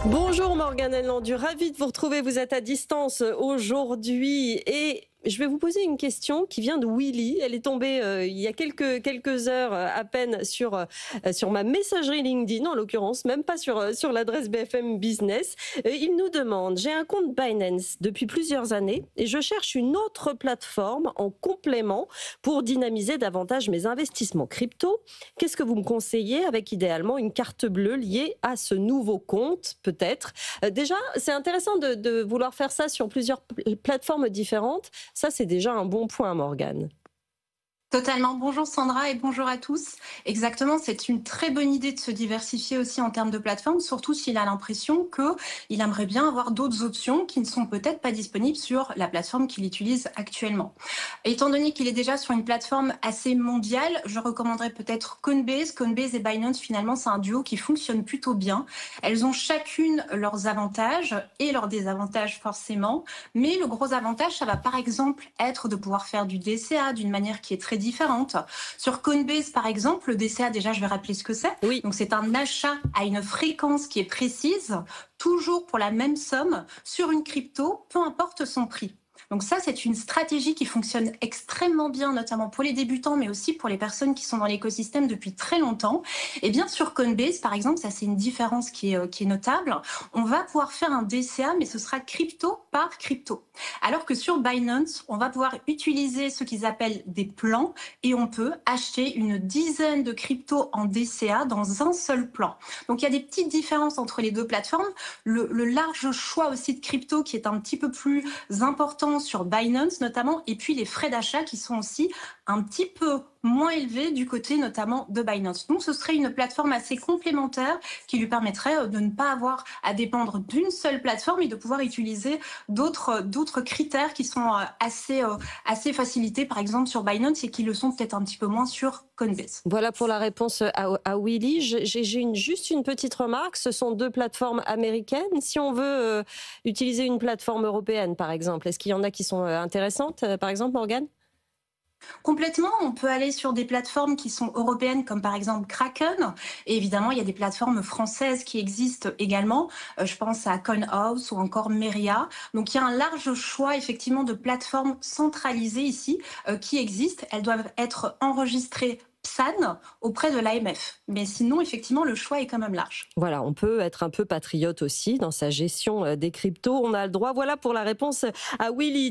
Bonjour Morgane Landu, ravie de vous retrouver. Vous êtes à distance aujourd'hui et je vais vous poser une question qui vient de Willy. Elle est tombée il y a quelques heures à peine sur ma messagerie LinkedIn, en l'occurrence, même pas sur l'adresse BFM Business. Il nous demande, j'ai un compte Binance depuis plusieurs années et je cherche une autre plateforme en complément pour dynamiser davantage mes investissements crypto. Qu'est-ce que vous me conseillez avec idéalement une carte bleue liée à ce nouveau compte, peut-être? Déjà, c'est intéressant de vouloir faire ça sur plusieurs plateformes différentes. Ça, c'est déjà un bon point, Morgane. Totalement. Bonjour Sandra et bonjour à tous. Exactement, c'est une très bonne idée de se diversifier aussi en termes de plateforme, surtout s'il a l'impression qu'il aimerait bien avoir d'autres options qui ne sont peut-être pas disponibles sur la plateforme qu'il utilise actuellement. Étant donné qu'il est déjà sur une plateforme assez mondiale, je recommanderais peut-être Coinbase. Coinbase et Binance, finalement, c'est un duo qui fonctionne plutôt bien. Elles ont chacune leurs avantages et leurs désavantages forcément, mais le gros avantage, ça va par exemple être de pouvoir faire du DCA d'une manière qui est très différente. Sur Coinbase, par exemple, le DCA, déjà, je vais rappeler ce que c'est. Oui. Donc, c'est un achat à une fréquence qui est précise, toujours pour la même somme, sur une crypto, peu importe son prix. Donc ça, c'est une stratégie qui fonctionne extrêmement bien, notamment pour les débutants, mais aussi pour les personnes qui sont dans l'écosystème depuis très longtemps. Et bien sur Coinbase, par exemple, ça c'est une différence qui est notable. On va pouvoir faire un DCA, mais ce sera crypto par crypto. Alors que sur Binance, on va pouvoir utiliser ce qu'ils appellent des plans et on peut acheter une dizaine de cryptos en DCA dans un seul plan. Donc il y a des petites différences entre les deux plateformes. Le large choix aussi de crypto qui est un petit peu plus important sur Binance notamment, et puis les frais d'achat qui sont aussi un petit peu moins élevés du côté notamment de Binance. Donc ce serait une plateforme assez complémentaire qui lui permettrait de ne pas avoir à dépendre d'une seule plateforme et de pouvoir utiliser d'autres critères qui sont assez facilités par exemple sur Binance et qui le sont peut-être un petit peu moins sur Coinbase. Voilà pour la réponse à Willy. J'ai juste une petite remarque. Ce sont deux plateformes américaines. Si on veut utiliser une plateforme européenne, par exemple, est-ce qu'il y en a qui sont intéressantes, par exemple, Morgane? Complètement, on peut aller sur des plateformes qui sont européennes comme par exemple Kraken et évidemment il y a des plateformes françaises qui existent également, je pense à CoinHouse ou encore Meria. Donc il y a un large choix effectivement de plateformes centralisées ici qui existent. Elles doivent être enregistrées PSAN auprès de l'AMF. Mais sinon effectivement le choix est quand même large. Voilà, on peut être un peu patriote aussi dans sa gestion des cryptos. On a le droit. Voilà pour la réponse à Willy.